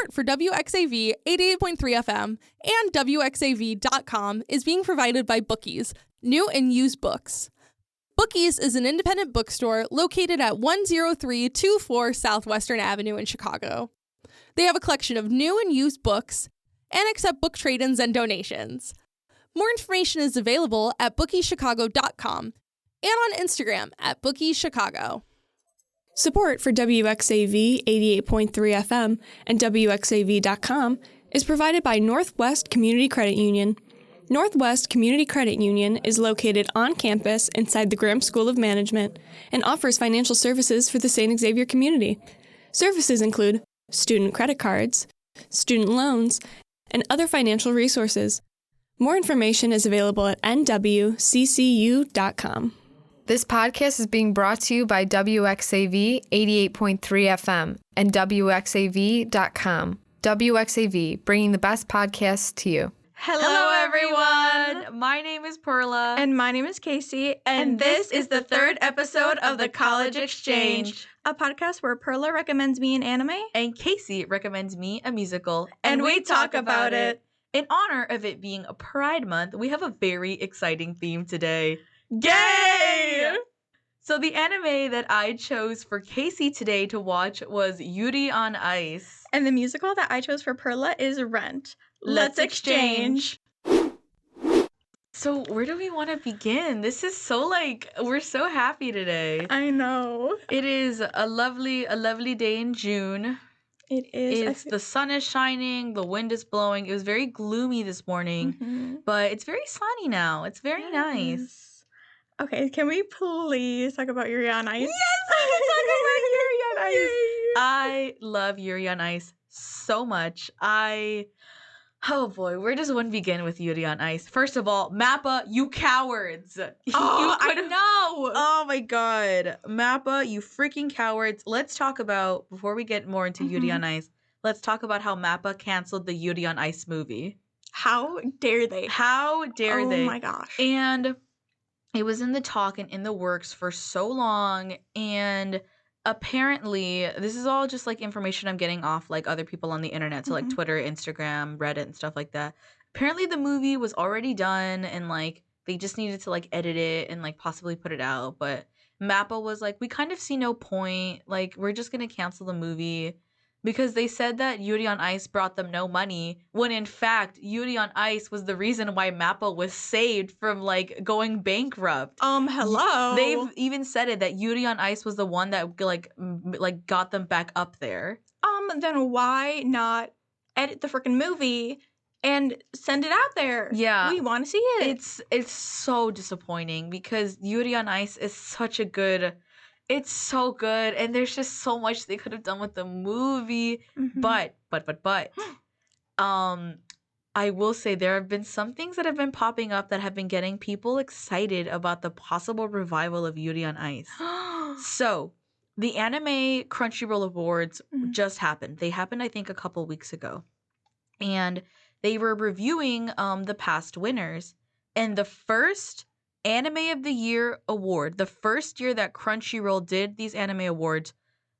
Support for WXAV 88.3 FM and WXAV.com is being provided by Bookies, new and used books. Bookies is an independent bookstore located at 10324 Southwestern Avenue in Chicago. They have a collection of new and used books and accept book trade-ins and donations. More information is available at bookieschicago.com and on Instagram at bookieschicago. Support for WXAV 88.3 FM and WXAV.com is provided by Northwest Community Credit Union. Northwest Community Credit Union is located on campus inside the Graham School of Management and offers financial services for the St. Xavier community. Services include student credit cards, student loans, and other financial resources. More information is available at nwccu.com. This podcast is being brought to you by WXAV 88.3 FM and WXAV.com. WXAV, bringing the best podcasts to you. Hello, everyone. My name is Perla. And my name is Casey. And this is the third episode of The College Exchange, a podcast where Perla recommends me an anime. And Casey recommends me a musical. And we talk about it. In honor of it being a Pride Month, we have a very exciting theme today. Gay! So the anime that I chose for Casey today to watch was Yuri on Ice. And the musical that I chose for Perla is Rent. Let's exchange. So where do we want to begin? This is so we're so happy today. I know. It is a lovely day in June. It is. The sun is shining, the wind is blowing. It was very gloomy this morning, but it's very sunny now. It's very nice. Okay, can we please talk about Yuri on Ice? Yes, we can talk about Yuri on Ice. Yay. I love Yuri on Ice so much. Oh boy, where does one begin with Yuri on Ice? First of all, Mappa, you cowards. I know. Oh my god. Mappa, you freaking cowards. Let's talk about, before we get more into Yuri on Ice, let's talk about how Mappa canceled the Yuri on Ice movie. How dare they? How dare they? Oh my gosh. And it was in the talk and in the works for so long, and apparently, this is all just information I'm getting off other people on the internet, so Twitter, Instagram, Reddit, and stuff like that. Apparently, the movie was already done, and they just needed to edit it and possibly put it out. But Mappa was we kind of see no point. We're just gonna cancel the movie because they said that Yuri on Ice brought them no money, when in fact Yuri on Ice was the reason why Mappa was saved from going bankrupt. Hello. They've even said it that Yuri on Ice was the one that got them back up there. Then why not edit the freaking movie and send it out there? Yeah. We want to see it. It's so disappointing because Yuri on Ice is such a good... It's so good, and there's just so much they could have done with the movie. But, I will say there have been some things that have been popping up that have been getting people excited about the possible revival of Yuri on Ice. So, the Anime Crunchyroll Awards just happened. They happened, I think, a couple weeks ago. And they were reviewing the past winners. And the first Anime of the Year award, the first year that Crunchyroll did these anime awards,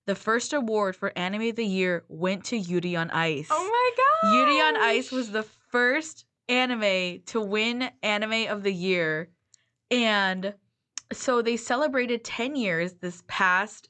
the first award for Anime of the Year went to Yuri on Ice. Oh my god! Yuri on Ice was the first anime to win Anime of the Year. And so they celebrated 10 years this past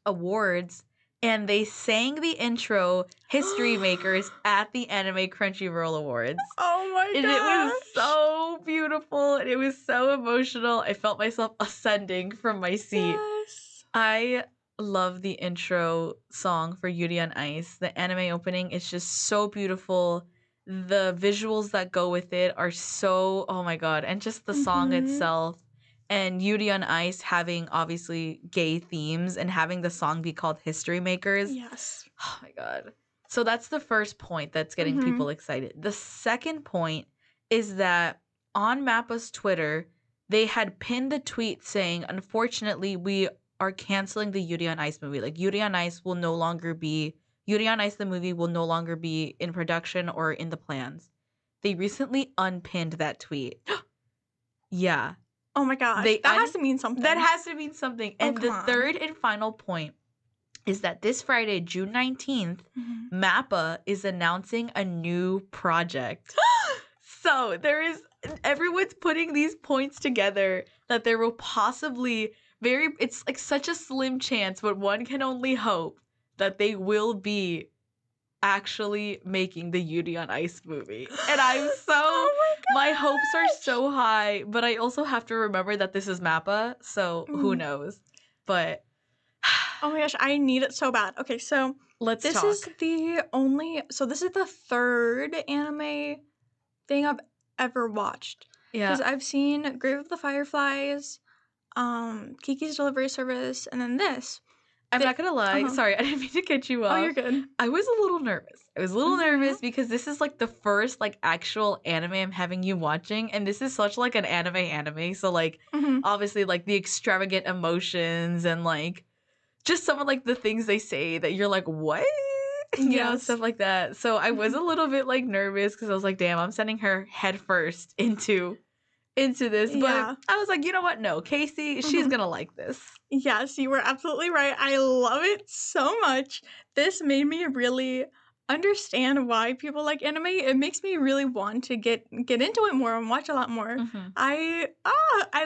awards, and they sang the intro History Makers at the Anime Crunchyroll Awards. Oh my god! And it was so beautiful, and it was so emotional. I felt myself ascending from my seat. Yes. I love the intro song for Yuri on Ice. The anime opening is just so beautiful. The visuals that go with it are so, oh my god, and just the song itself. And Yuri on Ice having obviously gay themes and having the song be called History Makers. Yes. Oh my god. So that's the first point that's getting people excited. The second point is that on Mappa's Twitter, they had pinned the tweet saying, unfortunately, we are canceling the Yuri on Ice movie. Yuri on Ice will no longer be, Yuri on Ice the movie will no longer be in production or in the plans. They recently unpinned that tweet. Yeah. Oh my gosh. That has to mean something. That has to mean something. And the third and final point is that this Friday, June 19th, MAPPA is announcing a new project. So everyone's putting these points together that there will possibly it's like such a slim chance, but one can only hope that they will be actually making the Yuri on Ice movie. And I'm so Oh my hopes are so high, but I also have to remember that this is MAPPA, so who knows. But oh my gosh, I need it so bad. Okay, so let's talk. this is the third anime thing I've ever watched. Yeah. Because I've seen Grave of the Fireflies, Kiki's Delivery Service, and then this. I'm not gonna lie. Sorry, I didn't mean to catch you off. Oh, you're good. I was a little nervous. Nervous because this is like the first like actual anime I'm having you watching, and this is such like an anime. So like obviously like the extravagant emotions and like just some of like the things they say that you're like, what? You know, stuff like that. So I was a little bit like nervous because I was like, damn, I'm sending her head first into this. But I was like, you know what? No, Casey, she's gonna like this. Yes, you were absolutely right. I love it so much. This made me really understand why people like anime. It makes me really want to get into it more and watch a lot more. I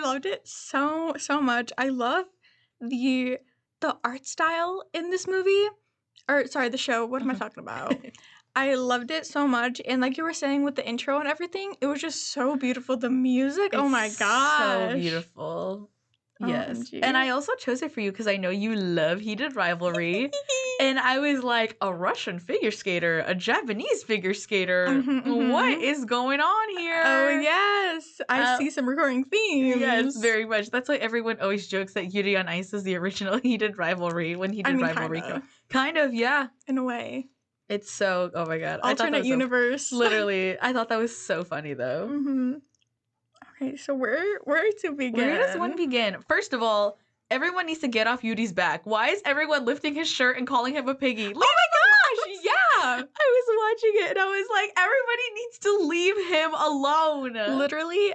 loved it so much. I love the art style in this movie. Or sorry, the show. What am I talking about? I loved it so much. And like you were saying with the intro and everything, it was just so beautiful. The music, oh my gosh. So beautiful. Yes. OMG. And I also chose it for you because I know you love Heated Rivalry. And I was like, a Russian figure skater, a Japanese figure skater. What is going on here? Oh, yes. I see some recurring themes. Yes, very much. That's why everyone always jokes that Yuri on Ice is the original Heated Rivalry when Heated Rivalry came. Kind of, yeah. In a way. It's so, oh my God. Alternate universe. Literally. I thought that was so funny though. Okay, so where to begin? Where does one begin? First of all, everyone needs to get off Yuri's back. Why is everyone lifting his shirt and calling him a piggy? Oh my gosh, yeah! I was watching it and I was like, everybody needs to leave him alone. Literally,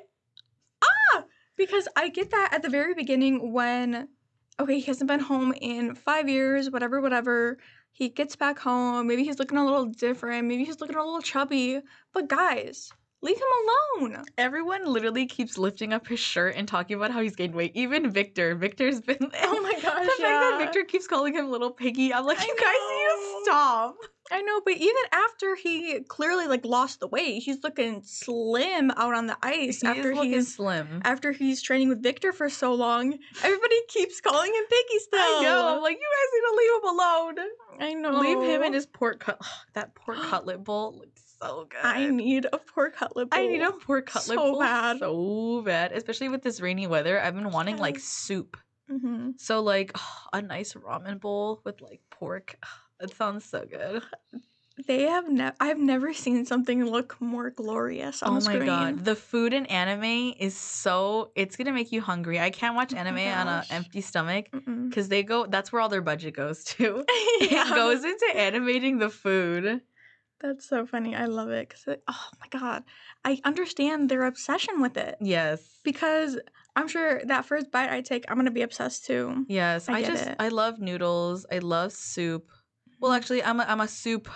because I get that at the very beginning when, okay, he hasn't been home in 5 years, whatever. He gets back home, maybe he's looking a little different, maybe he's looking a little chubby, but guys, leave him alone. Everyone literally keeps lifting up his shirt and talking about how he's gained weight. Even Victor. Victor's been... Oh my gosh, the fact that Victor keeps calling him little piggy, I'm like, you guys need to stop. I know, but even after he clearly like lost the weight, he's looking slim out on the ice. He's slim. After he's training with Victor for so long, everybody keeps calling him piggy still. I know. I'm like, you guys need to leave him alone. I know. Leave him in his pork cutlet. That pork cutlet bowl looks so good. I need a pork cutlet bowl. I need a pork cutlet bowl bad. So bad. Especially with this rainy weather. I've been wanting like soup. So like a nice ramen bowl with like pork. It sounds so good. I've never seen something look more glorious on the screen. Oh my God. The food in anime is it's going to make you hungry. I can't watch anime on an empty stomach because that's where all their budget goes to. It goes into animating the food. That's so funny. I love it because, oh my God, I understand their obsession with it. Yes. Because I'm sure that first bite I take, I'm going to be obsessed too. Yes. I love noodles. I love soup. Well, actually, I'm a soup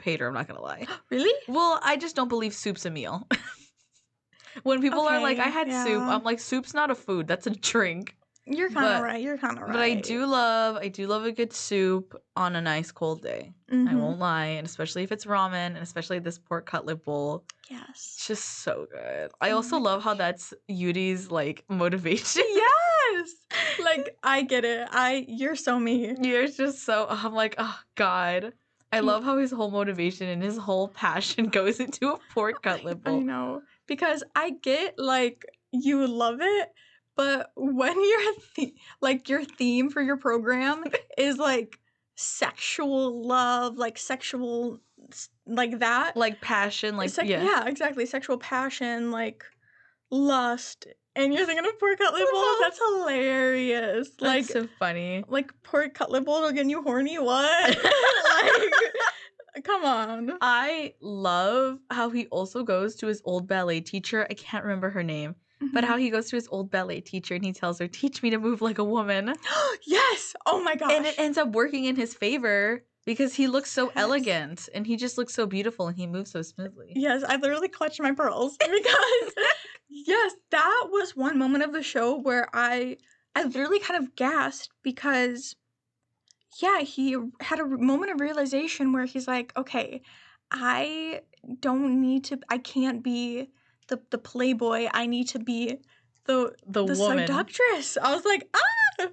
hater. I'm not gonna lie. Really? Well, I just don't believe soup's a meal. When people are like, I had soup, I'm like, soup's not a food. That's a drink. You're kind of right. But I do love a good soup on a nice cold day. I won't lie, and especially if it's ramen, and especially this pork cutlet bowl. Yes. It's just so good. I also love how that's Yuri's like motivation. Yes. Like, I get it. You're so me. You're just so, I'm like, oh God. I love how his whole motivation and his whole passion goes into a pork cutlet bowl. I know. Because I get, like, you love it, but when your theme for your program is, like, sexual love, like, sexual, like that. Like passion, like, yeah. Yeah, exactly. Sexual passion, like, lust. And you're thinking of pork cutlet bowl? That's hilarious. That's like, so funny. Like, pork cutlet bowl will get you horny? What? Like, come on. I love how he also goes to his old ballet teacher. I can't remember her name. But how he goes to his old ballet teacher and he tells her, teach me to move like a woman. Yes! Oh my gosh. And it ends up working in his favor because he looks so Yes. elegant and he just looks so beautiful and he moves so smoothly. Yes, I literally clutched my pearls because yes, that was one moment of the show where I literally kind of gasped because yeah, he had a moment of realization where he's like, okay, I can't be the playboy. I need to be the woman. seductress. I was like, ah!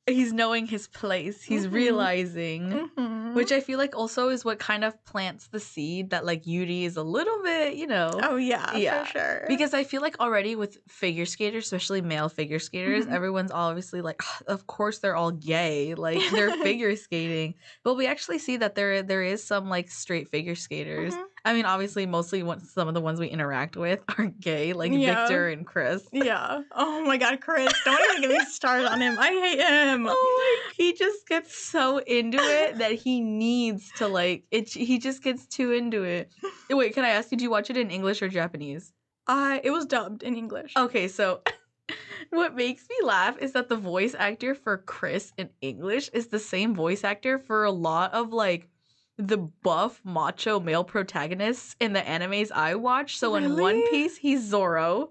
He's knowing his place. He's realizing, which I feel like also is what kind of plants the seed that like Yuri is a little bit, Oh yeah, for sure. Because I feel like already with figure skaters, especially male figure skaters, everyone's obviously like, of course they're all gay, like they're figure skating. But we actually see that there is some like straight figure skaters. I mean, obviously, mostly some of the ones we interact with are gay, like Victor and Chris. Yeah. Oh my God, Chris! Don't even get me started on him. I hate him. Oh my! He just gets so into it that he needs to like it. He just gets too into it. Wait, can I ask you? Do you watch it in English or Japanese? It was dubbed in English. Okay, so what makes me laugh is that the voice actor for Chris in English is the same voice actor for a lot of like the buff macho male protagonists in the animes I watch. So in One Piece, he's Zoro.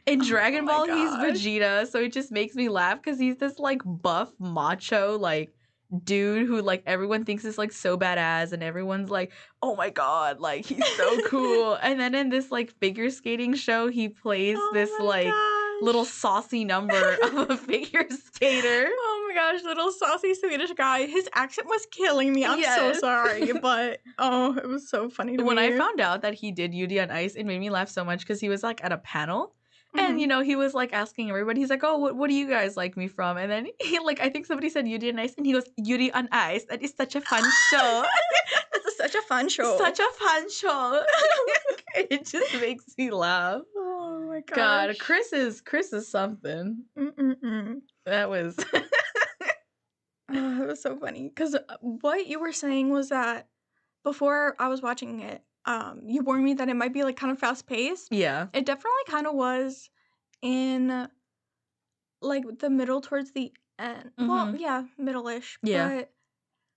In Dragon Ball, he's Vegeta. So it just makes me laugh because he's this like buff macho like dude who like everyone thinks is like so badass and everyone's like, oh my god, like he's so cool. And then in this like figure skating show, he plays this like little saucy number of a figure skater. Oh my gosh, little saucy Swedish guy. His accent was killing me. I'm so sorry, but it was so funny to me. When I found out that he did Yuri on Ice, it made me laugh so much because he was like at a panel. And, he was, like, asking everybody. He's like, oh, what do you guys like me from? And then he, like, I think somebody said Yuri on Ice. And he goes, Yuri on Ice. That is such a fun show. That's such a fun show. Such a fun show. It just makes me laugh. Oh, my gosh. God, Chris is something. That was... It was so funny. Because what you were saying was that before I was watching it, you warned me that it might be like kind of fast paced. Yeah. It definitely kind of was in like the middle towards the end. Well, yeah, middle-ish. Yeah. But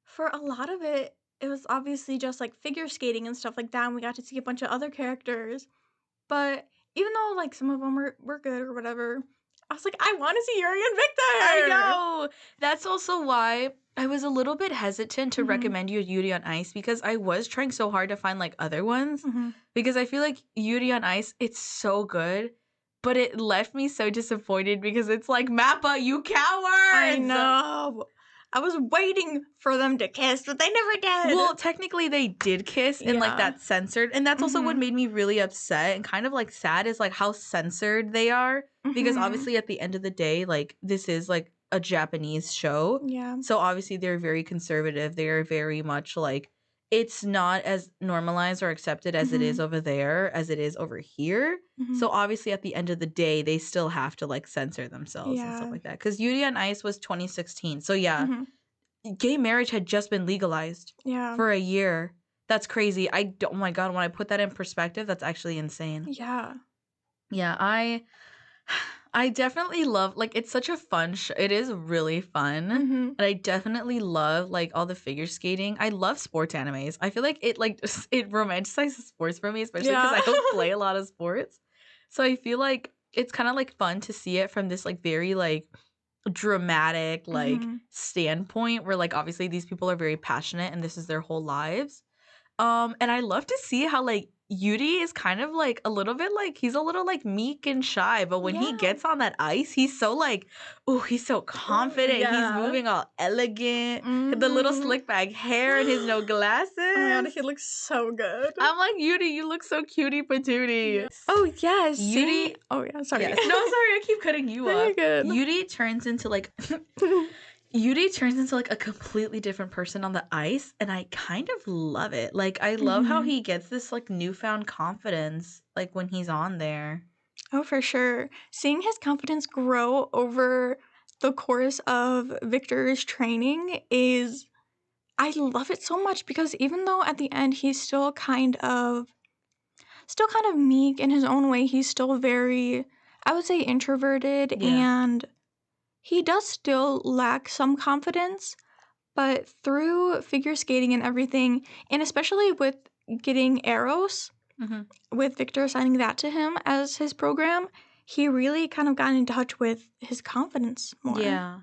for a lot of it, it was obviously just like figure skating and stuff like that. And we got to see a bunch of other characters. But even though like some of them were good or whatever, I was like, I want to see Yuri and Victor. I know. That's also why I was a little bit hesitant to recommend you Yuri on Ice because I was trying so hard to find like other ones because I feel like Yuri on Ice, it's so good, but it left me so disappointed because it's like, Mappa, you cowards! I know. I was waiting for them to kiss, but they never did. Well, technically they did kiss and like that's censored. And that's also what made me really upset and kind of like sad is like how censored they are because obviously at the end of the day, like this is like a Japanese show. Yeah. So obviously they're very conservative. They are very much like it's not as normalized or accepted as it is over there as it is over here. So obviously at the end of the day, they still have to like censor themselves and stuff like that. Because Yuri on Ice was 2016. So yeah, gay marriage had just been legalized for a year. That's crazy. Oh my God, when I put that in perspective, that's actually insane. Yeah. Yeah, I definitely love, like, it's such a fun show. It is really fun. And I definitely love, like, all the figure skating. I love sports animes. I feel like it romanticizes sports for me, especially because I don't play a lot of sports. So I feel like it's kind of, like, fun to see it from this, like, very, like, dramatic, like, standpoint where, like, obviously these people are very passionate and this is their whole lives. And I love to see how, like, Yuri is kind of like a little bit like he's a little like meek and shy, but when he gets on that ice, he's so like, oh, he's so confident. He's moving all elegant, the little slick back hair and his no glasses. Oh my God, he looks so good. I'm like, Yuri, you look so cutie patootie. Yes. Oh yes, Yuri. Oh yeah, sorry. Yes. No, sorry, I keep cutting you Very off. good. Yuri turns into like a completely different person on the ice, and I kind of love it. Like, I love how he gets this, like, newfound confidence, like, when he's on there. Oh, for sure. Seeing his confidence grow over the course of Victor's training I love it so much because even though at the end he's still kind of meek in his own way, he's still very I would say introverted, Yeah. and he does still lack some confidence, but through figure skating and everything, and especially with getting Eros, Mhm. with Victor assigning that to him as his program, he really kind of got in touch with his confidence more. Yeah.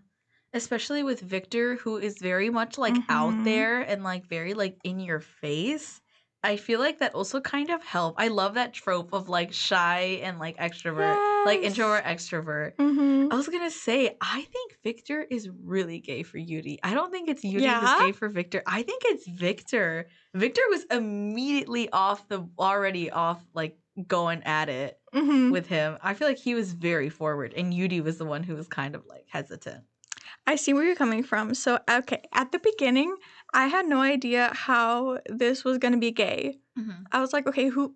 Especially with Victor, who is very much like out Mhm. there and like very like in your face. I feel like that also kind of helped. I love that trope of like shy and like extrovert, like Yes. introvert, extrovert. Mm-hmm. I was gonna say, I think Victor is really gay for Yuri. I don't think it's Yuri who's Yeah? gay for Victor. I think it's Victor. Victor was immediately already off, like going at it Mm-hmm. with him. I feel like he was very forward, and Yuri was the one who was kind of like hesitant. I see where you're coming from. So, okay, at the beginning, I had no idea how this was gonna be gay. Mm-hmm. I was like, okay, who's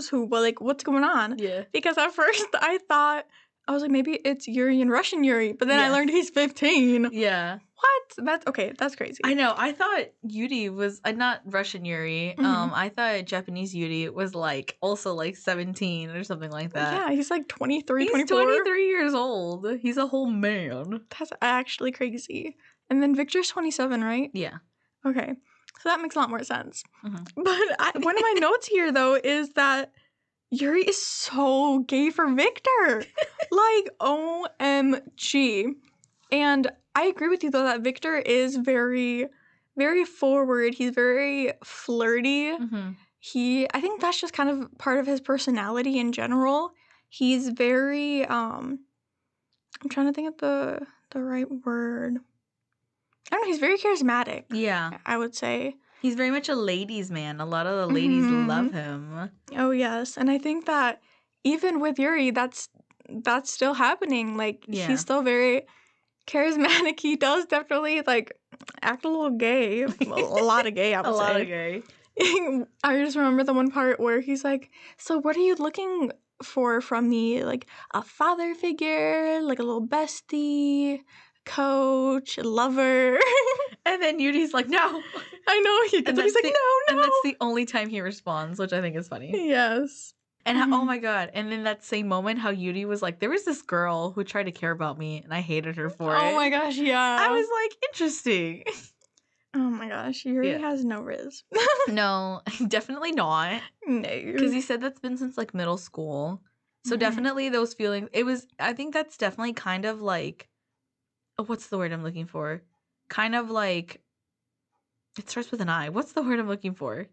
who? Well, like, what's going on? Yeah. Because at first I thought I was like, maybe it's Yuri and Russian Yuri, but then I Yes. learned he's 15. Yeah. What? That's okay. That's crazy. I know. I thought Yuri was not Russian Yuri. Mhm. I thought Japanese Yuri was like also like 17 or something like that. Yeah, he's like 23, He's 24. 23 years old. He's a whole man. That's actually crazy. And then Victor's 27, right? Yeah. Okay. So that makes a lot more sense. Mhm. But one of my notes here, though, is that Yuri is so gay for Victor. Like, OMG. And I agree with you, though, that Victor is very, very forward. He's very flirty. Mhm. I think that's just kind of part of his personality in general. He's very, I'm trying to think of the right word. I don't know, he's very charismatic, Yeah. I would say. He's very much a ladies' man. A lot of the ladies Mhm. love him. Oh, yes. And I think that even with Yuri, that's still happening. Like, Yeah. he's still very charismatic. He does definitely, like, act a little gay. Well, a lot of gay, I would A lot say. of gay. I just remember the one part where he's like, so what are you looking for from me? Like, a father figure, like a little bestie, coach, lover. And then Yuri's like, no. I know, he's And like, that's no. And that's the only time he responds, which I think is funny. Yes. And how, oh Mhm. my god! And in that same moment, how Yuri was like, "There was this girl who tried to care about me, and I hated her for it." Oh my gosh, yeah. I was like, interesting. Oh my gosh, Yuri Yeah. has no riz. No, definitely not. No. Because he said that's been since like middle school. So Mhm. definitely those feelings. I think that's definitely kind of like, what's the word I'm looking for? Kind of like, it starts with an I. What's the word I'm looking for?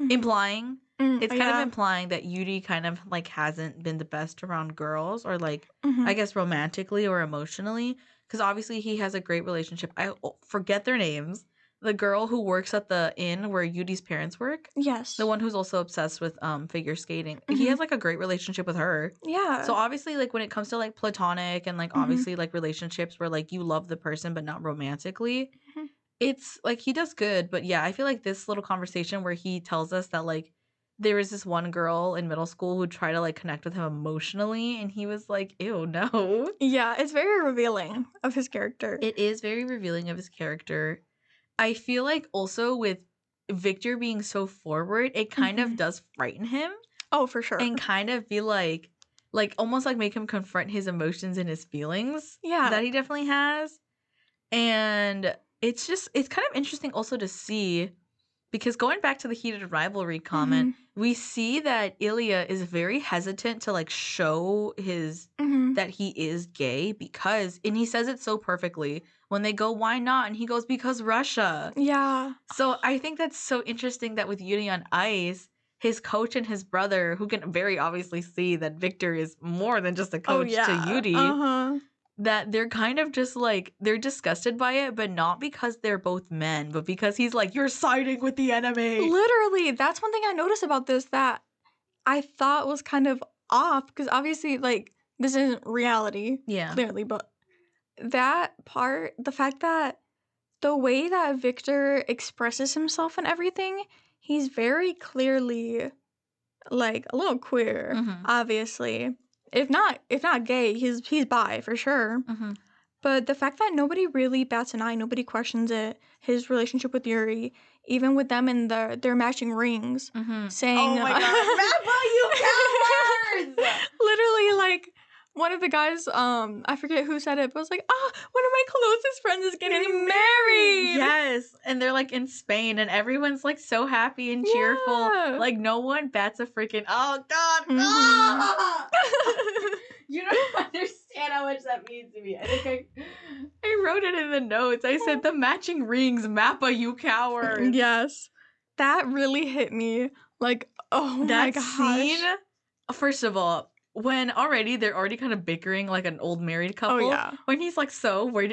Mhm. Implying. It's kind of Yeah. implying that Yuri kind of like hasn't been the best around girls, or like, Mhm. I guess romantically or emotionally, because obviously he has a great relationship. I forget their names. The girl who works at the inn where Yuri's parents work, Yes. the one who's also obsessed with figure skating. He Mhm. has like a great relationship with her. Yeah. So obviously, like when it comes to like platonic and like Mhm. obviously like relationships where like you love the person but not romantically, Mhm. it's like he does good. But yeah, I feel like this little conversation where he tells us that like there was this one girl in middle school who tried to like connect with him emotionally, and he was like, ew, no. Yeah, it's very revealing of his character. It is very revealing of his character. I feel like also with Victor being so forward, it kind of Mhm. does frighten him Oh, for sure. and kind of be like almost like make him confront his emotions and his feelings Yeah. that he definitely has. And it's kind of interesting also to see, because going back to the heated rivalry comment, we see that Ilya is very hesitant to like show his Mhm. that he is gay, because, and he says it so perfectly when they go, why not? And he goes, because Russia. Yeah. So I think that's so interesting that with Yuri on ice, his coach and his brother, who can very obviously see that Victor is more than just a Oh, coach yeah. to Yuri, Uh-huh. that they're kind of just like, they're disgusted by it, but not because they're both men, but because he's like, you're siding with the enemy. Literally, that's one thing I noticed about this that I thought was kind of off, because obviously, like, this isn't reality, Yeah. clearly, but that part, the fact that the way that Victor expresses himself and everything, he's very clearly like a little queer, Mhm. obviously. If not gay, he's bi for sure. Mm-hmm. But the fact that nobody really bats an eye, nobody questions it, his relationship with Yuri, even with them in their matching rings, Mm-hmm. saying, Oh my god, Mappa, you cowards! Literally, like, one of the guys, I forget who said it, but was like, one of my closest friends is getting married. Yes. And they're like in Spain and everyone's like so happy and cheerful. Yeah. Like no one bats a freaking, oh God. Mhm. Ah! You don't understand how much that means to me. I think I wrote it in the notes. I said the matching rings, Mappa, you coward. Yes. That really hit me. Like, oh my That gosh. scene, first of all, when they're already kind of bickering like an old married couple. Oh, yeah. When he's like, where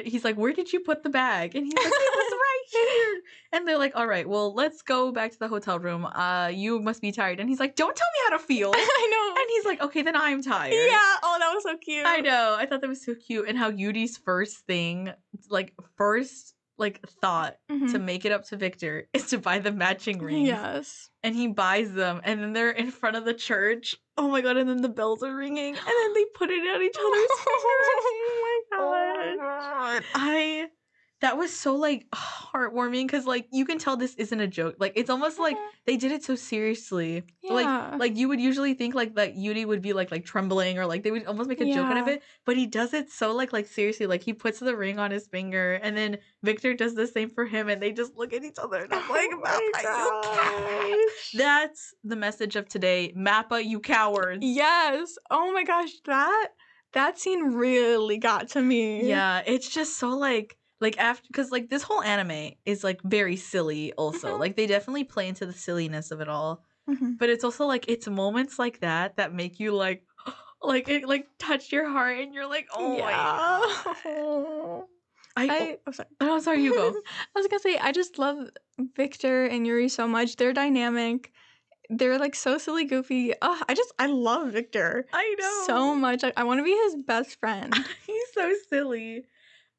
did you put the bag? And he's like, it was right here. And they're like, all right, well, let's go back to the hotel room. You must be tired. And he's like, don't tell me how to feel. I know. And he's like, okay, then I'm tired. Yeah. Oh, that was so cute. I know. I thought that was so cute. And how Yuri's first thought to make it up to Victor is to buy the matching rings. Yes. And he buys them, and then they're in front of the church. Oh my God, and then the bells are ringing, and then they put it on each other's fingers. Oh my God. That was so, like, heartwarming, because, like, you can tell this isn't a joke. Like, it's almost like they did it so seriously. Yeah. Like you would usually think, like, that Yuri would be, like trembling, or, like, they would almost make a joke out of it, but he does it so, like, seriously. Like, he puts the ring on his finger, and then Victor does the same for him, and they just look at each other, and I'm like, Mappa, you coward. That's the message of today. Mappa, you cowards. Yes. Oh my gosh, that scene really got to me. Yeah, it's just so, like after, because like this whole anime is like very silly also. Like they definitely play into the silliness of it all, but it's also like it's moments like that make you like it like touch your heart, and you're like, oh my God. I'm sorry, you go. I was gonna say, I just love Victor and Yuri so much. They're dynamic. They're like so silly, goofy. Oh, I love Victor. I know so much. I want to be his best friend. He's so silly.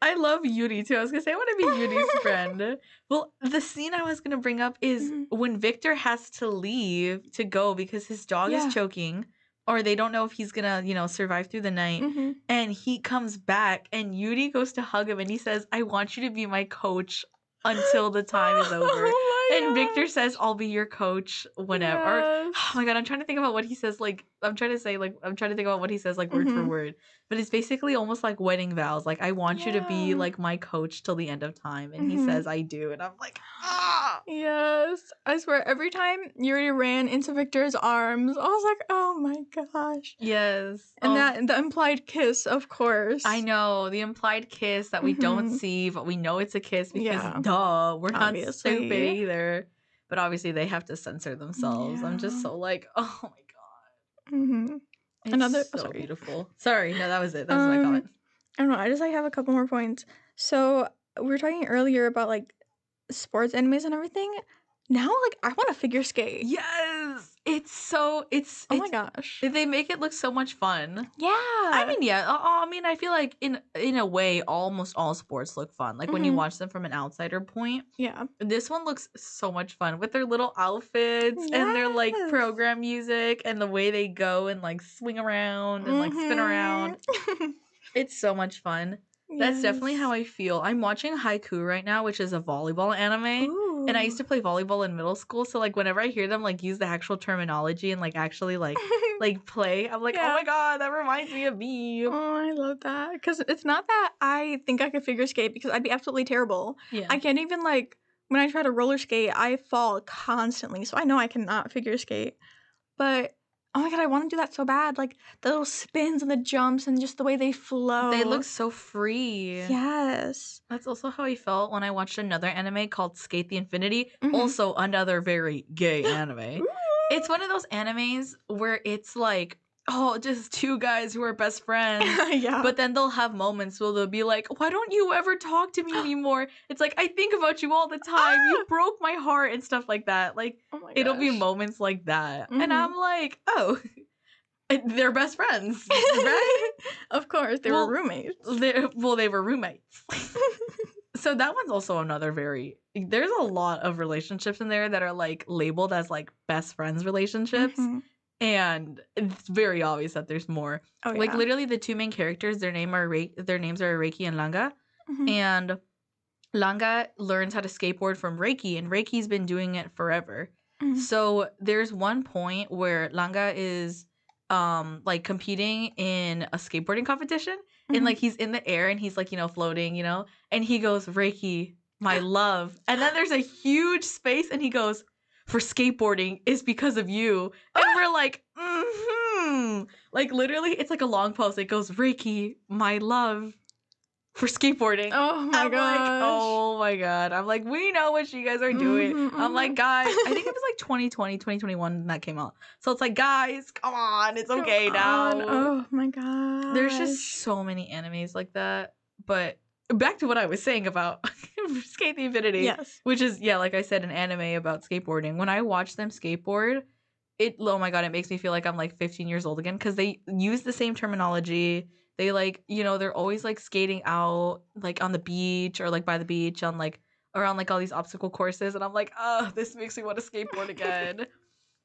I love Yuri too. I was gonna say I want to be Yuri's friend. Well, the scene I was gonna bring up is when Victor has to leave to go because his dog is choking, or they don't know if he's gonna, survive through the night. And he comes back, and Yuri goes to hug him, and he says, "I want you to be my coach until the time is over." And Victor says, "I'll be your coach whenever." Or, oh my God, I'm trying to think about what he says. Like, I'm trying to think about what he says, like, word for word. But it's basically almost like wedding vows. Like, I want you to be like my coach till the end of time. And he says, "I do." And I'm like, ah. Yes. I swear, every time Yuri ran into Victor's arms, I was like, oh my gosh. Yes. And the implied kiss, of course. I know, the implied kiss that we don't see, but we know it's a kiss because, duh, we're not stupid either. But obviously, they have to censor themselves. I'm just so like, oh my God. It's so beautiful. Sorry, no, that was it. That was my comment. I don't know. I just have a couple more points. So we were talking earlier about like sports animes and everything. Now, like, I want to figure skate. Yes, oh my gosh, they make it look so much fun. Yeah, I mean, I feel like in a way, almost all sports look fun. Like when you watch them from an outsider point. Yeah, this one looks so much fun with their little outfits and their like program music and the way they go and like swing around and like spin around. It's so much fun. That's definitely how I feel. I'm watching Haiku right now, which is a volleyball anime. Ooh. And I used to play volleyball in middle school. So, like, whenever I hear them, like, use the actual terminology and, like, actually, like, play, I'm like, oh, my God, that reminds me of me. Oh, I love that. Because it's not that I think I could figure skate, because I'd be absolutely terrible. Yeah. I can't even, like, when I try to roller skate, I fall constantly. So I know I cannot figure skate. But oh my God, I want to do that so bad. Like the little spins and the jumps and just the way they flow. They look so free. Yes. That's also how I felt when I watched another anime called Skate the Infinity. Also another very gay anime. It's one of those animes where it's like, oh, just two guys who are best friends. Yeah. But then they'll have moments where they'll be like, why don't you ever talk to me anymore? It's like, I think about you all the time. You broke my heart and stuff like that. Like, it'll be moments like that. And I'm like, oh, they're best friends, right? Of course. They were roommates. They were roommates. So that one's also another there's a lot of relationships in there that are like labeled as like best friends relationships. And it's very obvious that there's more. Oh, yeah. Like literally the two main characters, their names are Reiki and Langa. And Langa learns how to skateboard from Reiki, and Reiki's been doing it forever. So there's one point where Langa is like competing in a skateboarding competition, and like he's in the air and he's like, you know, floating, you know, and he goes, Reiki, my love. And then there's a huge space and he goes, for skateboarding is because of you. And we're like, like literally it's like a long post. It goes, Reiki, my love, for skateboarding. Oh my I'm gosh. like, oh my God. I'm like, we know what you guys are doing. I'm like, guys, I think it was like 2020, 2021 when that came out. So it's like, guys, come on. It's okay now. Oh my god. There's just so many animes like that. But back to what I was saying about Skate the Infinity. Yes. Which is, yeah, like I said, an anime about skateboarding. When I watch them skateboard, oh my God, it makes me feel like I'm like 15 years old again because they use the same terminology. They like, you know, they're always like skating out like on the beach or like by the beach on like around like all these obstacle courses. And I'm like, oh, this makes me want to skateboard again.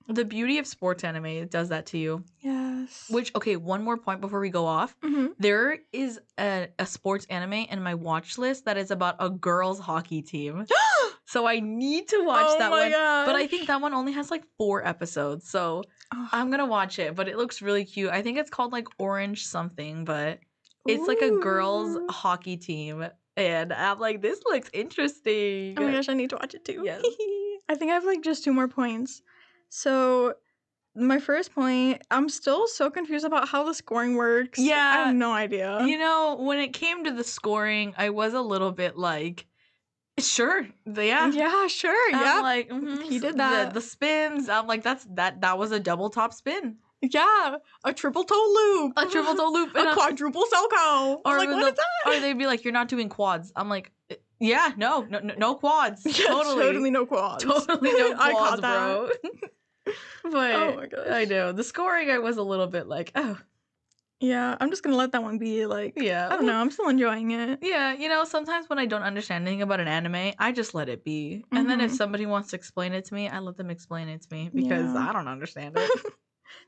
The beauty of sports anime does that to you. Yes. Which, okay, one more point before we go off. There is a sports anime in my watch list that is about a girls' hockey team. So I need to watch that one. Gosh. But I think that one only has like 4 episodes. So I'm going to watch it. But it looks really cute. I think it's called like Orange something. But it's like a girls' hockey team. And I'm like, this looks interesting. Oh my gosh, I need to watch it too. Yes. I think I have like just 2 more points. So my first point, I'm still so confused about how the scoring works. Yeah. I have no idea. You know, when it came to the scoring, I was a little bit like, sure, yeah. Yeah, sure. I'm Yeah. like, He did that. The spins. I'm like, that was a double top spin. Yeah. A triple toe loop. A triple toe loop. A quadruple Selco. Or I'm like, what is that? Or they'd be like, you're not doing quads. I'm like, yeah, no quads. Yeah, totally no quads. Totally no I quads, caught that. bro. But Oh my gosh. I know. The scoring, I was a little bit like, oh. Yeah, I'm just gonna let that one be. Like, Yeah. I don't know. I'm still enjoying it. Yeah, you know, sometimes when I don't understand anything about an anime, I just let it be. And then if somebody wants to explain it to me, I let them explain it to me because Yeah. I don't understand it.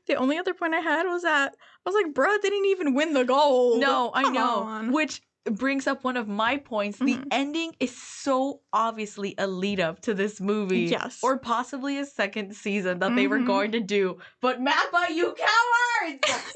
The only other point I had was that I was like, bruh, they didn't even win the gold. No, I Come know. on. Which brings up one of my points. The ending is so obviously a lead up to this movie. Yes. Or possibly a second season that they were going to do. But Mappa, you cowards!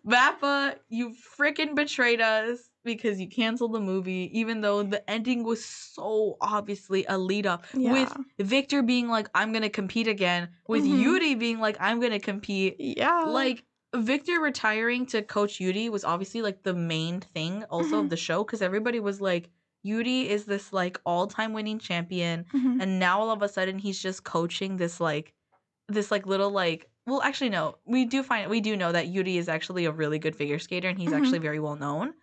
Mappa, you freaking betrayed us because you canceled the movie, even though the ending was so obviously a lead up. Yeah. With Victor being like, I'm gonna compete again. With Yuri being like, I'm gonna compete. Yeah. Like, Victor retiring to coach Yuri was obviously like the main thing also of the show because everybody was like, Yuri is this like all-time winning champion and now all of a sudden he's just coaching this little like, well, actually no, we do know that Yuri is actually a really good figure skater and he's actually very well known,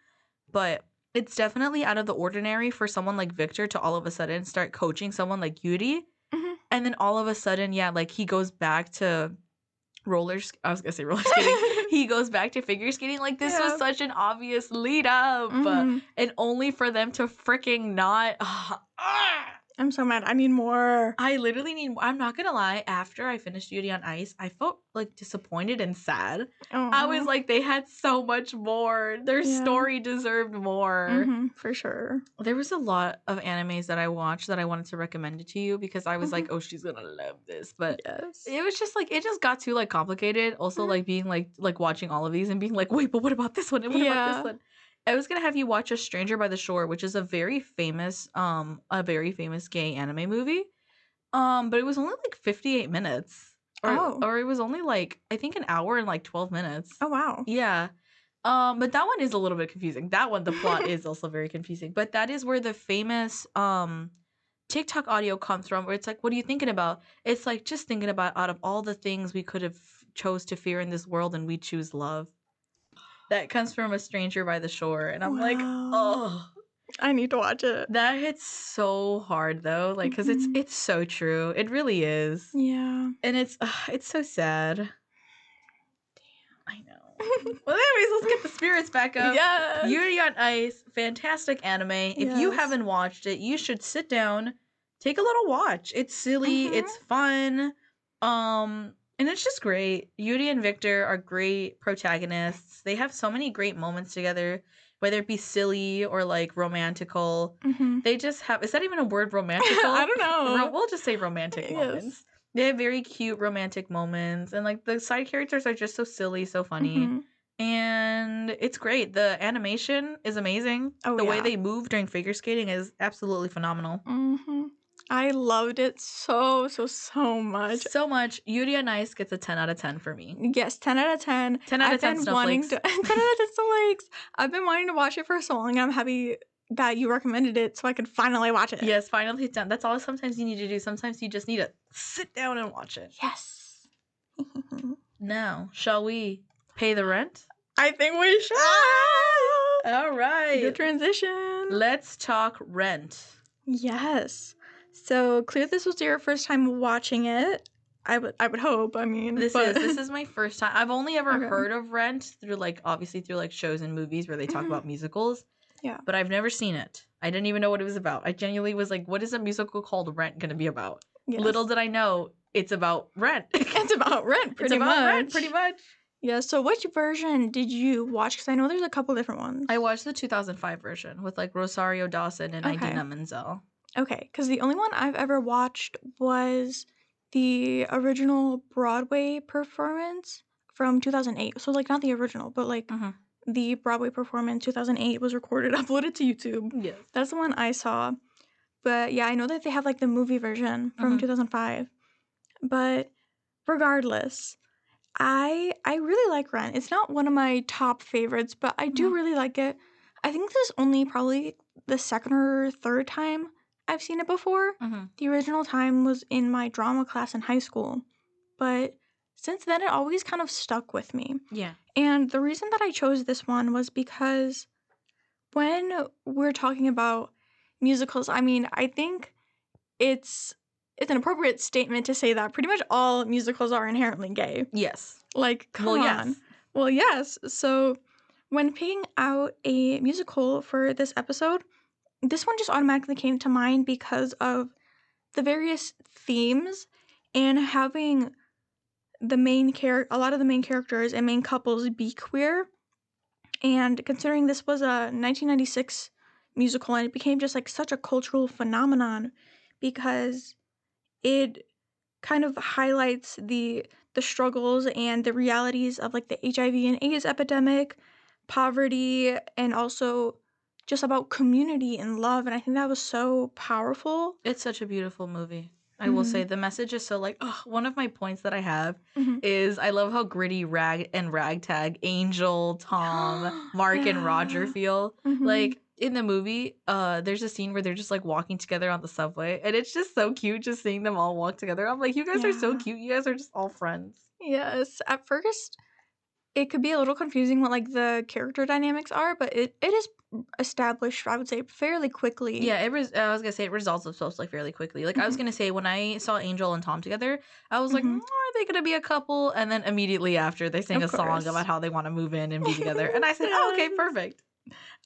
but it's definitely out of the ordinary for someone like Victor to all of a sudden start coaching someone like Yuri and then all of a sudden like he goes back to roller skating. He goes back to figure skating. Like, this was such an obvious lead up. And only for them to freaking not. I'm so mad. I need more. I literally need more. I'm not going to lie. After I finished Yuri on Ice, I felt like disappointed and sad. I was like, they had so much more. Their story deserved more. For sure. There was a lot of animes that I watched that I wanted to recommend it to you because I was like, oh, she's going to love this. But it was just like, it just got too like complicated. Also like being like watching all of these and being like, wait, but what about this one? And what about this one? I was gonna have you watch A Stranger by the Shore, which is a very famous gay anime movie. But it was only like 58 minutes. Or it was only like, I think an hour and like 12 minutes. Oh wow. Yeah. But that one is a little bit confusing. That one, the plot is also very confusing. But that is where the famous TikTok audio comes from, where it's like, what are you thinking about? It's like, just thinking about out of all the things we could have chose to fear in this world, and we choose love. That comes from A Stranger by the Shore. And I'm like, oh. I need to watch it. That hits so hard, though. Like, because it's so true. It really is. Yeah. And it's so sad. Damn. I know. Well, anyways, let's get the spirits back up. Yes. Yuri on Ice, fantastic anime. If you haven't watched it, you should sit down, take a little watch. It's silly. It's fun. And it's just great. Yuri and Victor are great protagonists. They have so many great moments together, whether it be silly or like romantical. They just have, is that even a word, romantical? I don't know. We'll just say romantic moments. They have very cute romantic moments, and like the side characters are just so silly, so funny. Mhm. And it's great. The animation is amazing. Oh, The way yeah. they move during figure skating is absolutely phenomenal. Mhm. I loved it so much. So much. Yuri on Ice gets a 10 out of 10 for me. Yes, 10 out of 10. 10 out of 10 snowflakes. 10 out of 10 snowflakes. I've been wanting to watch it for so long, and I'm happy that you recommended it so I could finally watch it. Yes, finally it's done. That's all sometimes you need to do. Sometimes you just need to sit down and watch it. Yes. Now, shall we pay the rent? I think we should. All right. Good transition. Let's talk Rent. Yes. So clear this was your first time watching it. I would hope. I mean, This is my first time. I've only ever Okay. heard of Rent through obviously through shows and movies where they talk Mhm. about musicals. Yeah. But I've never seen it. I didn't even know what it was about. I genuinely was like, what is a musical called Rent going to be about? Yes. Little did I know it's about rent. It's about rent, pretty It's about much. rent, pretty much. Yeah. So which version did you watch? Because I know there's a couple different ones. I watched the 2005 version with Rosario Dawson and Okay. Idina Menzel. Okay, because the only one I've ever watched was the original Broadway performance from 2008. So, not the original, but, Mhm. the Broadway performance 2008 was recorded, uploaded to YouTube. Yes. That's the one I saw. But, yeah, I know that they have, the movie version from Mhm. 2005. But regardless, I really like Rent. It's not one of my top favorites, but I do Mhm. really like it. I think this is only probably the second or third time I've seen it before. Mhm. The original time was in my drama class in high school, but since then it always kind of stuck with me. Yeah. And the reason that I chose this one was because when we're talking about musicals, I mean, I think it's an appropriate statement to say that pretty much all musicals are inherently gay. Yes. Come Well, on. yes. Well, yes. So when picking out a musical for this episode, this one just automatically came to mind because of the various themes and having a lot of the main characters and main couples be queer. And considering this was a 1996 musical, and it became just such a cultural phenomenon because it kind of highlights the struggles and the realities of the HIV and AIDS epidemic, poverty, and also just about community and love. And I think that was so powerful. It's such a beautiful movie. I will say the message is so one of my points that I have Mhm. is I love how gritty ragtag Angel, Tom, Mark, and Roger Yeah. feel. Mhm. In the movie, there's a scene where they're just walking together on the subway, and it's just so cute just seeing them all walk together. I'm like, you guys are so Yeah. cute. You guys are just all friends. Yes. At first, it could be a little confusing what the character dynamics are, but it is established, I would say, fairly quickly. Yeah, I was gonna say it resolves itself fairly quickly. I was Mhm. gonna say when I saw Angel and Tom together, I was like, Mhm. are they gonna be a couple? And then immediately after, they sing Of a song course. about how they want to move in and be together, and I said, oh, okay, Yes. perfect.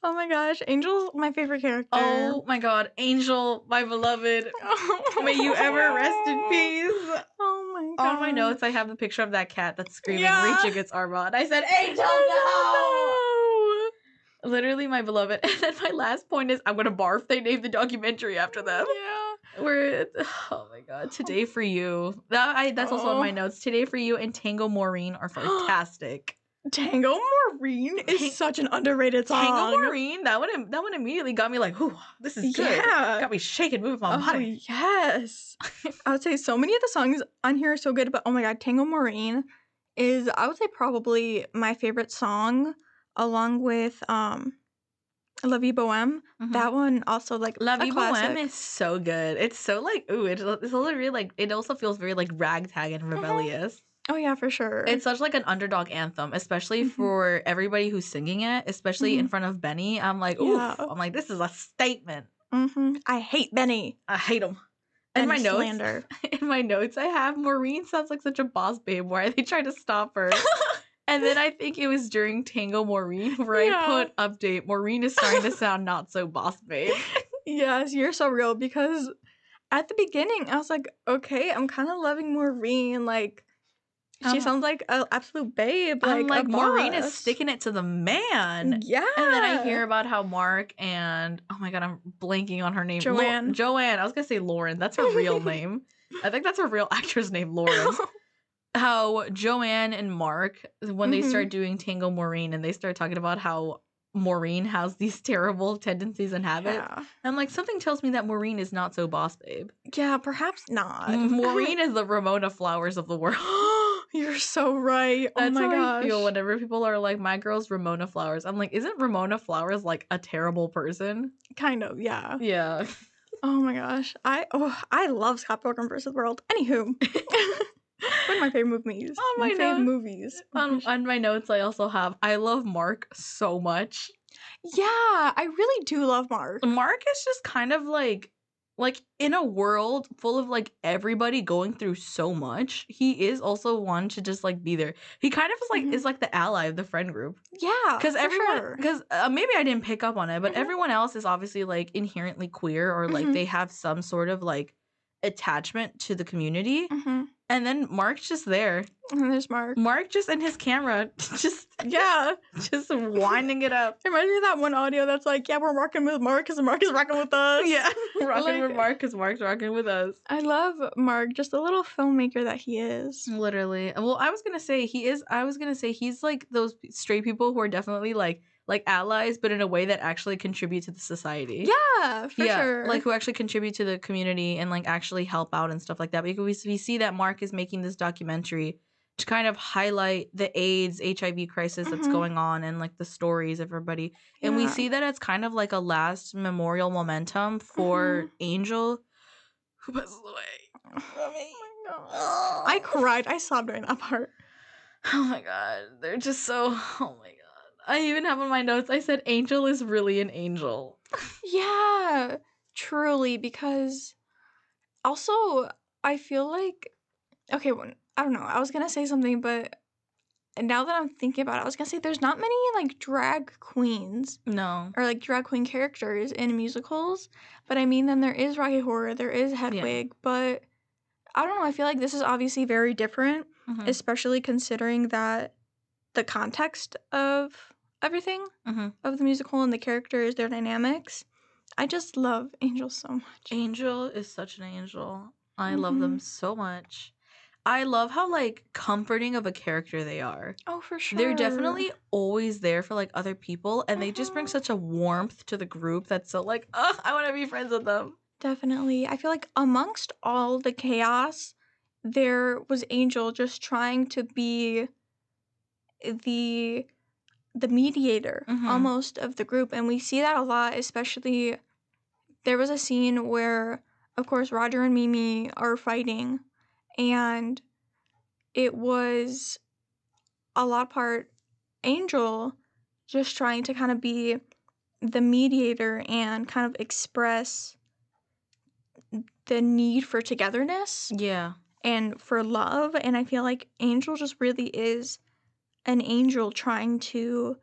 Oh my gosh, Angel's my favorite character. Oh my God, Angel, my beloved, may you ever rest in peace. Oh my god. On my notes, I have the picture of that cat that's screaming, Yeah. reaching its arm out, and I said, Angel, no! Literally, my beloved. And then my last point is, I'm gonna barf. They named the documentary after them. Yeah. Oh my God, Today for You. That's also on my notes. Today for You and Tango Maureen are fantastic. Tango Maureen is such an underrated song. Tango Maureen, that one immediately got me whew, this is good. Yeah. Got me shaking, moving my body. Yes. I would say so many of the songs on here are so good, but oh my god, Tango Maureen is, I would say, probably my favorite song, along with La Vie Boheme. Mhm. That one also La a Vie classic. Boheme is so good. It's so it's literally it also feels very ragtag and rebellious. Oh yeah, for sure. It's such an underdog anthem, especially Mhm. for everybody who's singing it, especially in Mhm. front of Benny. I'm like, oof. Yeah. I'm like, this is a statement. I hate Benny. I hate him. In my Benny notes, slander. in my notes, I have Maureen sounds like such a boss babe. Why are they trying to stop her? And then I think it was during Tango Maureen where Yeah. I put update. Maureen is starting to sound not so boss babe. Yes, you're so real, because at the beginning I was like, okay, I'm kind of loving Maureen. She sounds like an absolute babe. I'm like a Maureen is boss. sticking it to the man. Yeah. And then I hear about how Mark and, oh my God, I'm blanking on her name. Joanne. Joanne. I was going to say Lauren. That's her real name. I think that's her real actress name, Lauren. How Joanne and Mark, when they start doing Tango Maureen, and they start talking about how Maureen has these terrible tendencies and habits. Yeah. I'm like, something tells me that Maureen is not so boss babe. Yeah, perhaps not. Maureen is the Ramona Flowers of the world. You're so right. That's oh my how gosh. I feel whenever people are like, my girl's Ramona Flowers. I'm like, isn't Ramona Flowers like a terrible person? Kind of, yeah. Yeah. Oh my gosh. I love Scott Pilgrim vs. the World. Anywho. One of my favorite movies. On my favorite notes- movies. On my notes, I also have, I love Mark so much. Yeah, I really do love Mark. Mark is just kind of like in a world full of like everybody going through so much, he is also one to just like be there. He kind of is like is like the ally of the friend group. Yeah, Because for everyone, sure. because maybe I didn't pick up on it, but everyone else is obviously like inherently queer or like they have some sort of like attachment to the community. And then Mark's just there. And there's Mark. Mark just in his camera, just winding it up. It reminds me of that one audio that's like, yeah, we're rocking with Mark because Mark is rocking with us. Yeah, rocking with Like- Mark because Mark's rocking with us. I love Mark, just the little filmmaker that he is. Literally. Well, I was gonna say he's like those straight people who are definitely like allies, but in a way that actually contribute to the society. Yeah, for sure. Like who actually contribute to the community and like actually help out and stuff like that. Because we see that Mark is making this documentary to kind of highlight the AIDS, HIV crisis that's going on and like the stories of everybody. And we Yeah. see that it's kind of like a last memorial momentum for Angel, who passes away. Oh my god. I cried. I sobbed during that part. Oh my god. They're just so, oh my god. I even have on my notes, I said Angel is really an angel. Yeah, truly, because also I feel like, okay, well, I don't know. I was gonna say something, but now that I'm thinking about it, I was gonna say there's not many like drag queens No. or like drag queen characters in musicals, but I mean, then there is Rocky Horror, there is Hedwig, but I don't know. I feel like this is obviously very different, especially considering that the context of everything of the musical and the characters, their dynamics. I just love Angel so much. Angel is such an angel. I love them so much. I love how like comforting of a character they are. Oh, for sure. They're definitely always there for like other people, and they just bring such a warmth to the group that's so like, oh, I want to be friends with them. Definitely. I feel like amongst all the chaos, there was Angel just trying to be the mediator almost of the group, and we see that a lot. Especially there was a scene where, of course, Roger and Mimi are fighting, and it was a lot part Angel just trying to kind of be the mediator and kind of express the need for togetherness Yeah. and for love. And I feel like Angel just really is an angel trying to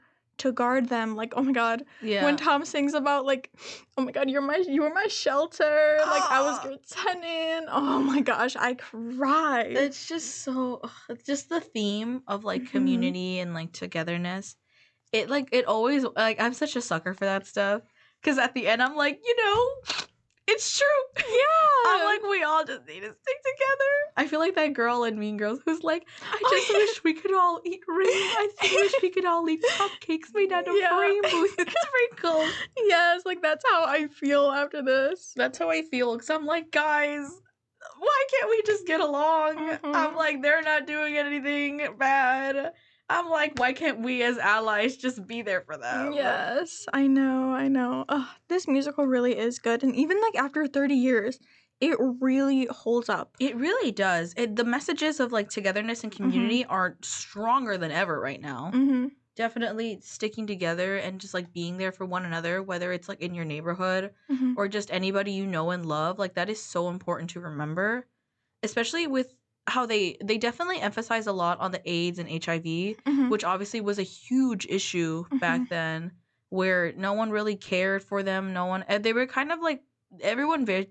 guard them. Like, oh my god, Yeah. when Tom sings about like, oh my god, you were my shelter, like I was your tenant. Oh my gosh, I cried. It's just so, it's just the theme of like community and like togetherness. It always, like, I'm such a sucker for that stuff. Because at the end, I'm like, it's true. Yeah. I'm like, we all just need to stick together. I feel like that girl in Mean Girls who's like, I just wish we could all eat I just wish we could all eat cupcakes made out of rainbows and sprinkles. Yes, like that's how I feel after this. That's how I feel. Because I'm like, guys, why can't we just get along? I'm like, they're not doing anything bad. I'm like, why can't we as allies just be there for them? Yes, I know. This musical really is good. And even like after 30 years, it really holds up. It really does. The messages of like togetherness and community are stronger than ever right now. Definitely sticking together and just like being there for one another, whether it's like in your neighborhood or just anybody you know and love. Like that is so important to remember, especially with how they definitely emphasize a lot on the AIDS and HIV, which obviously was a huge issue back then, where no one really cared for them. They were kind of like everyone I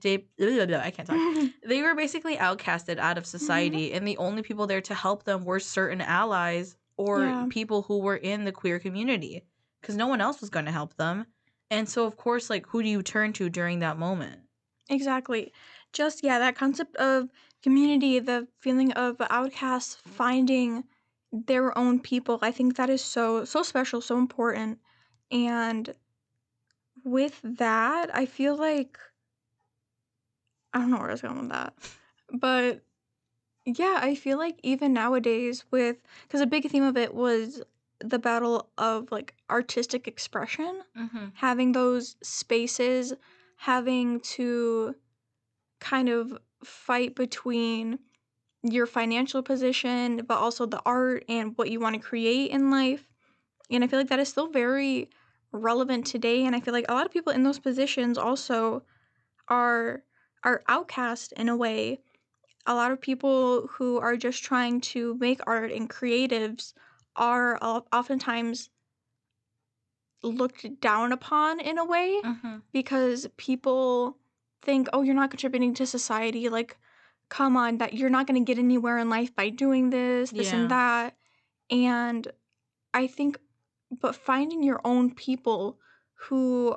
can't talk. They were basically outcasted out of society, and the only people there to help them were certain allies or Yeah. people who were in the queer community, because no one else was going to help them. And so, of course, like, who do you turn to during that moment? Exactly. Just, yeah, that concept of community, the feeling of outcasts finding their own people, I think that is so special, so important. And with that, I feel like, I don't know where I was going with that. But yeah, I feel like even nowadays because a big theme of it was the battle of like artistic expression, having those spaces, having to kind of fight between your financial position, but also the art and what you want to create in life. And I feel like that is still very relevant today. And I feel like a lot of people in those positions also are outcast in a way. A lot of people who are just trying to make art and creatives are oftentimes looked down upon in a way because people think, oh, you're not contributing to society. Like, come on, that you're not going to get anywhere in life by doing this and that. And I think, but finding your own people who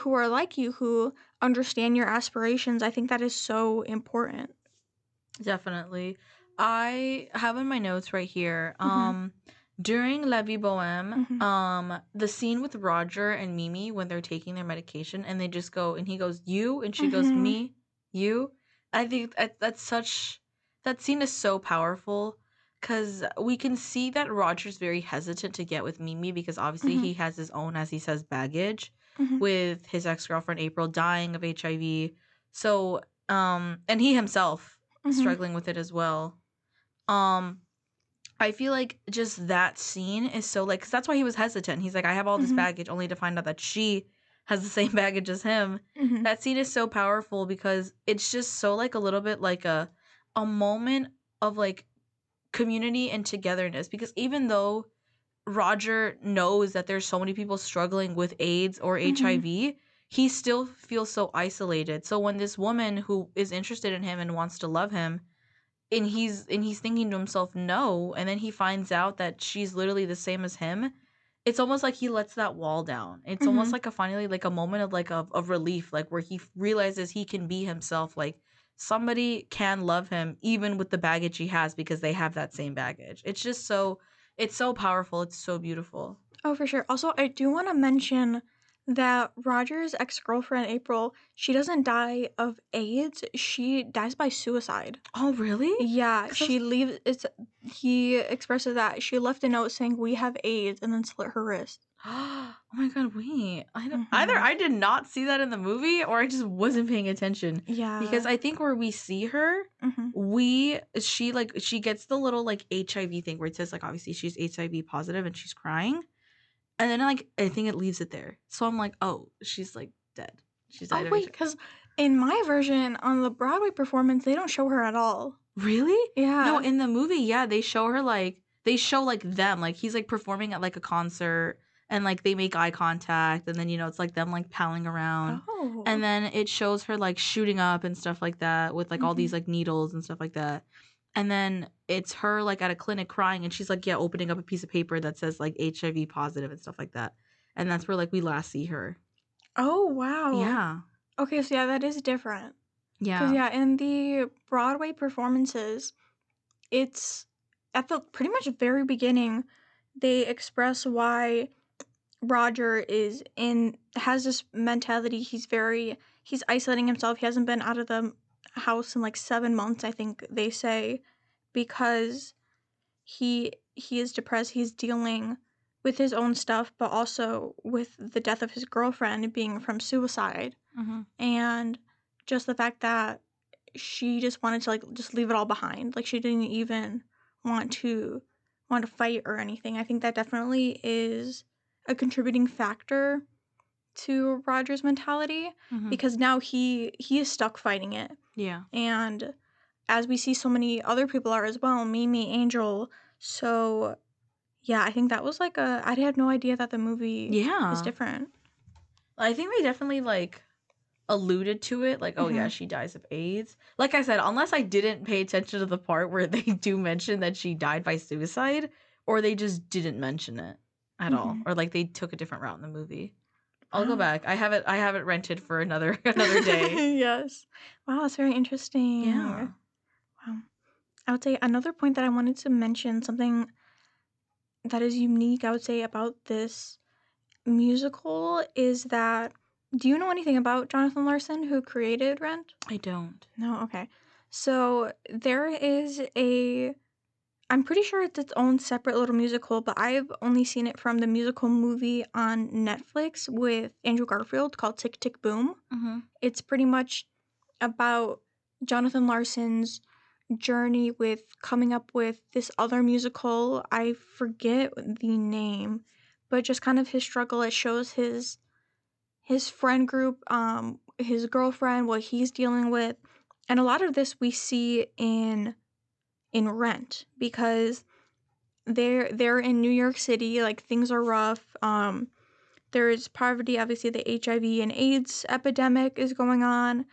are like you, who understand your aspirations, I think that is so important. Definitely. I have in my notes right here. During La Vie Boheme, the scene with Roger and Mimi when they're taking their medication and they just go and he goes, "You," and she goes, "Me, you." I think that scene is so powerful because we can see that Roger's very hesitant to get with Mimi because obviously he has his own, as he says, baggage with his ex-girlfriend April dying of HIV. So, and he himself struggling with it as well. I feel like just that scene is so like, 'cause that's why he was hesitant. He's like, I have all this baggage only to find out that she has the same baggage as him. That scene is so powerful because it's just so like a little bit like a moment of like community and togetherness, because even though Roger knows that there's so many people struggling with AIDS or HIV, he still feels so isolated. So when this woman who is interested in him and wants to love him, and he's thinking to himself no, and then he finds out that she's literally the same as him, it's almost like he lets that wall down. It's almost like a finally like a moment of like of relief, like where he realizes he can be himself, like somebody can love him even with the baggage he has because they have that same baggage. It's just so, it's so powerful, it's so beautiful. Oh, for sure. Also, I do want to mention that Roger's ex-girlfriend, April, she doesn't die of AIDS. She dies by suicide. Oh, really? Yeah, she leaves. He expresses that she left a note saying, "We have AIDS," and then slit her wrist. Oh my god, wait. Either I did not see that in the movie or I just wasn't paying attention. Yeah. Because I think where we see her, she gets the little like HIV thing where it says like obviously she's HIV positive and she's crying. And then like I think it leaves it there. So I'm like, oh, she's like dead. She's died Oh of wait, HIV. because in my version on the Broadway performance, they don't show her at all. Really? Yeah. No, in the movie, yeah, they show her like them. Like he's like performing at like a concert and like they make eye contact and then it's like them like palling around. Oh. And then it shows her like shooting up and stuff like that with like all these like needles and stuff like that. And then it's her like at a clinic crying and she's like, yeah, opening up a piece of paper that says like HIV positive and stuff like that. And that's where like we last see her. Oh, wow. Yeah. Okay, so yeah, that is different. Yeah. Because yeah, in the Broadway performances, it's at the pretty much very beginning, they express why Roger has this mentality. He's isolating himself. He hasn't been out of the house in like 7 months, I think they say, because he is depressed. He's dealing with his own stuff, but also with the death of his girlfriend being from suicide. And just the fact that she just wanted to like just leave it all behind. Like she didn't even want to fight or anything. I think that definitely is a contributing factor to Roger's mentality because now he is stuck fighting it. Yeah. And as we see so many other people are as well, Mimi, Angel. So yeah, I think that was like I had no idea that the movie was different. I think they definitely like alluded to it, like, oh yeah, she dies of AIDS. Like I said, unless I didn't pay attention to the part where they do mention that she died by suicide, or they just didn't mention it at all, or like they took a different route in the movie. I'll go back. I have it rented for another day. Yes. Wow, that's very interesting. Yeah. Wow. I would say another point that I wanted to mention, something that is unique, I would say, about this musical is that, do you know anything about Jonathan Larson, who created Rent? I don't. No? Okay. So there is I'm pretty sure it's its own separate little musical, but I've only seen it from the musical movie on Netflix with Andrew Garfield called Tick Tick Boom. Mm-hmm. It's pretty much about Jonathan Larson's journey with coming up with this other musical. I forget the name, but just kind of his struggle. It shows his friend group, his girlfriend, what he's dealing with, and a lot of this we see in Rent, because they're in New York City. Like, things are rough. There is poverty. Obviously, the HIV and AIDS epidemic is going on.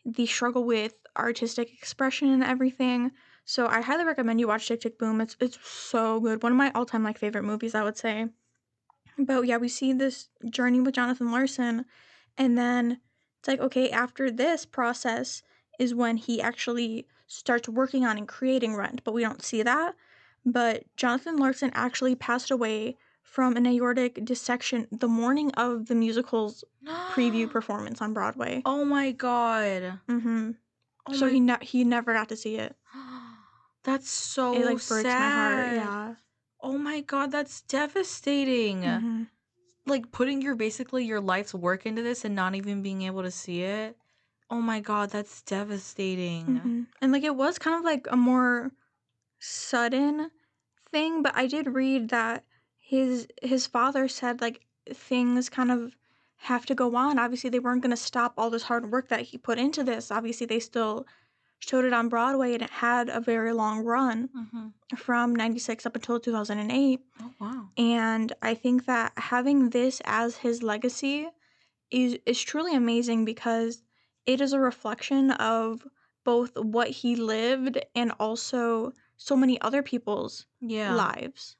The struggle with artistic expression and everything. So I highly recommend you watch Tick Tick Boom. It's so good. One of my all-time like favorite movies, I would say. But yeah, we see this journey with Jonathan Larson, and then it's like, okay, after this process is when he actually starts working on and creating Rent, but we don't see that. But Jonathan Larson actually passed away from an aortic dissection the morning of the musical's preview performance on Broadway. Oh my god. Mm-hmm. Oh So my... he never got to see it. That's so It like breaks my heart. sad. Yeah. Oh my god, that's devastating. Mm-hmm. Like putting basically your life's work into this and not even being able to see it. Oh my god, that's devastating. Mm-hmm. And like, it was kind of like a more sudden thing, but I did read that his father said like things kind of have to go on. Obviously, they weren't going to stop all this hard work that he put into this. Obviously, they still showed it on Broadway, and it had a very long run from 96 up until 2008. Oh wow. And I think that having this as his legacy is truly amazing, because it is a reflection of both what he lived and also so many other people's lives.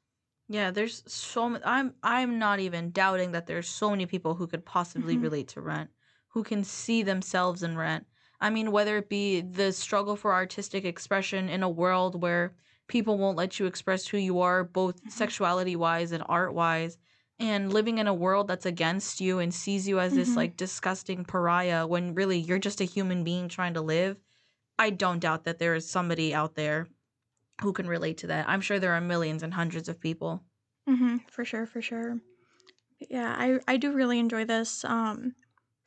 Yeah, there's so many. I'm not even doubting that there's so many people who could possibly relate to Rent, who can see themselves in Rent. I mean, whether it be the struggle for artistic expression in a world where people won't let you express who you are, both sexuality-wise and art-wise, and living in a world that's against you and sees you as this like disgusting pariah when really you're just a human being trying to live. I don't doubt that there is somebody out there who can relate to that. I'm sure there are millions and hundreds of people. For sure. Yeah, I do really enjoy this. I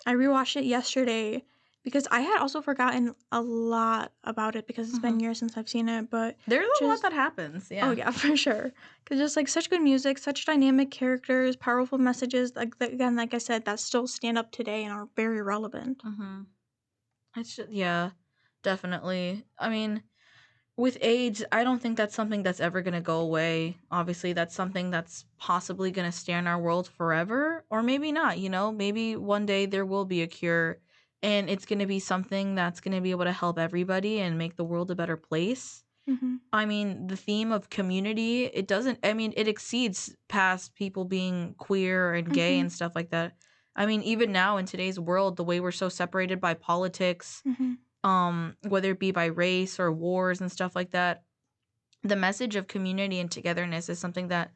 rewatched it yesterday because I had also forgotten a lot about it, because it's been years since I've seen it. But there's a lot that happens. Yeah. Oh yeah, for sure. Because just like such good music, such dynamic characters, powerful messages. Like again, like I said, that still stand up today and are very relevant. It's just, yeah, definitely. I mean, with AIDS, I don't think that's something that's ever going to go away. Obviously, that's something that's possibly going to stay in our world forever, or maybe not, maybe one day there will be a cure, and it's going to be something that's going to be able to help everybody and make the world a better place. I mean, the theme of community, it exceeds past people being queer and gay and stuff like that. I mean, even now in today's world, the way we're so separated by politics, whether it be by race or wars and stuff like that, the message of community and togetherness is something that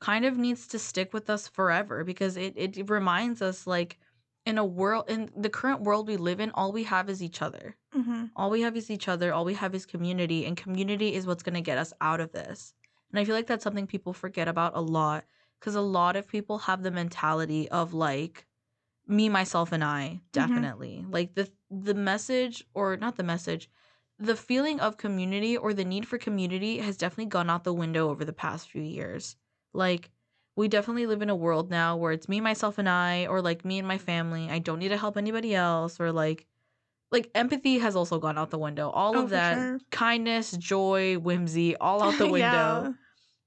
kind of needs to stick with us forever, because it reminds us, like, in the current world we live in, all we have is each other. All we have is each other. All we have is community, and community is what's going to get us out of this. And I feel like that's something people forget about a lot, because a lot of people have the mentality of like me, myself, and I, definitely. Like the message, or not the message, the feeling of community or the need for community has definitely gone out the window over the past few years. Like, we definitely live in a world now where it's me, myself, and I, or like me and my family. I don't need to help anybody else, or like empathy has also gone out the window. All of that, kindness, joy, whimsy, all out the window.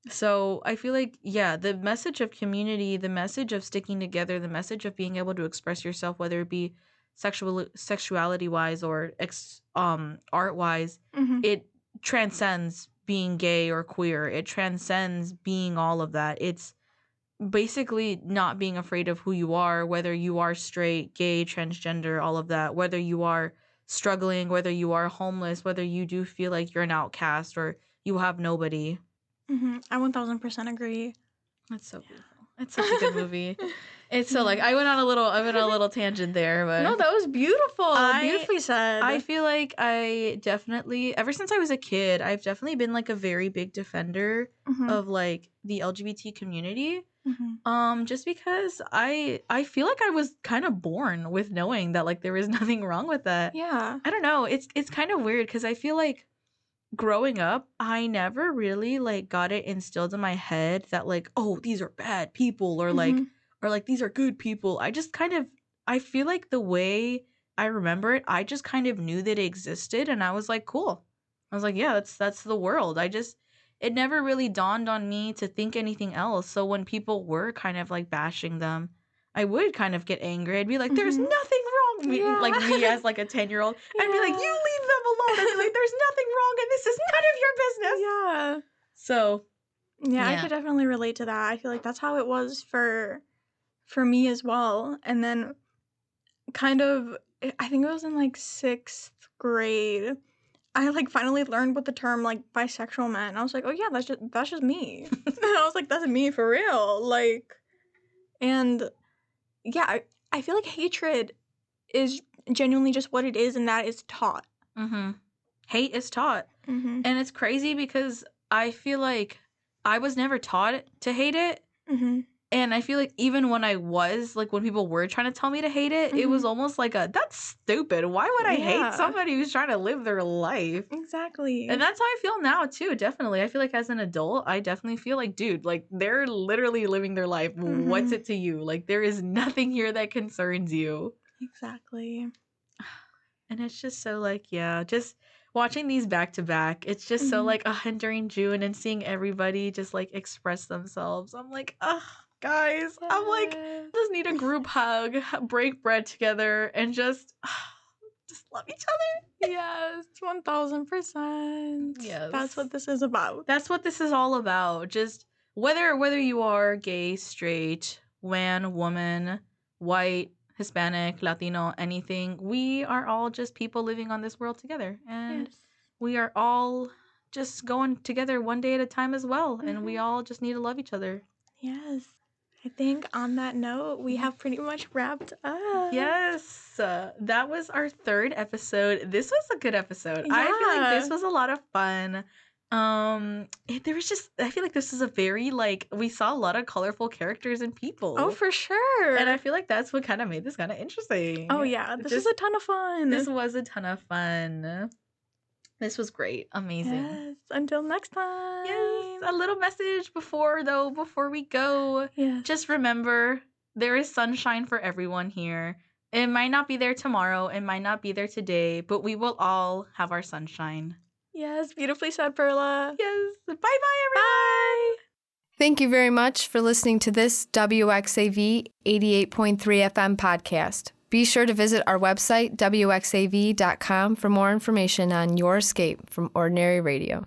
So I feel like, yeah, the message of community, the message of sticking together, the message of being able to express yourself, whether it be sexuality wise or art wise, it transcends being gay or queer. It transcends being all of that. It's basically not being afraid of who you are, whether you are straight, gay, transgender, all of that, whether you are struggling, whether you are homeless, whether you do feel like you're an outcast or you have nobody. I 1000% agree. That's so beautiful. It's such a good movie. It's so like I went on a little tangent there, but No, that was beautiful. Beautifully said. I feel like I definitely, ever since I was a kid, I've definitely been like a very big defender of like the LGBT community. Just because I feel like I was kind of born with knowing that like there was nothing wrong with that. Yeah. I don't know. It's kind of weird because I feel like growing up, I never really like got it instilled in my head that like, oh, these are bad people or like these are good people. I feel like the way I remember it, I just kind of knew that it existed and I was like, cool. I was like, yeah, that's the world. It never really dawned on me to think anything else. So when people were kind of like bashing them, I would kind of get angry. I'd be like, there's nothing wrong. Like me as like a 10-year-old. I'd be like, you leave them alone. I'd be like, there's nothing wrong and this is none of your business. Yeah. So. Yeah, I could definitely relate to that. I feel like that's how it was for me as well. And then kind of, I think it was in like 6th grade, I like finally learned what the term like bisexual meant. I was like, oh yeah, that's just me. And I was like, that's me for real. Like, and yeah, I feel like hatred is genuinely just what it is, and that is taught. Hate is taught. And it's crazy because I feel like I was never taught to hate it. And I feel like even when I was, like when people were trying to tell me to hate it, it was almost like that's stupid. Why would I hate somebody who's trying to live their life? Exactly. And that's how I feel now too, definitely. I feel like as an adult, I definitely feel like, dude, like they're literally living their life. What's it to you? Like there is nothing here that concerns you. Exactly. And it's just so like, yeah, just watching these back to back, it's just so like, and during June and seeing everybody just like express themselves, I'm like, guys, I'm like, just need a group hug, break bread together, and just love each other. Yes, 1000%. Yes, that's what this is about. That's what this is all about. Just whether you are gay, straight, man, woman, white, Hispanic, Latino, anything, we are all just people living on this world together, and we are all just going together one day at a time as well, and we all just need to love each other. Yes. I think on that note, we have pretty much wrapped up. Yes. That was our 3rd episode. This was a good episode. Yeah. I feel like this was a lot of fun. I feel like this is a very, like, we saw a lot of colorful characters and people. Oh, for sure. And I feel like that's what kind of made this kind of interesting. Oh, yeah. This was a ton of fun. This was a ton of fun. This was great. Amazing. Yes. Until next time. Yes. A little message before we go. Yes. Just remember, there is sunshine for everyone here. It might not be there tomorrow. It might not be there today, but we will all have our sunshine. Yes. Beautifully said, Perla. Yes. Bye-bye, everyone. Bye. Thank you very much for listening to this WXAV 88.3 FM podcast. Be sure to visit our website, wxav.com, for more information on your escape from ordinary radio.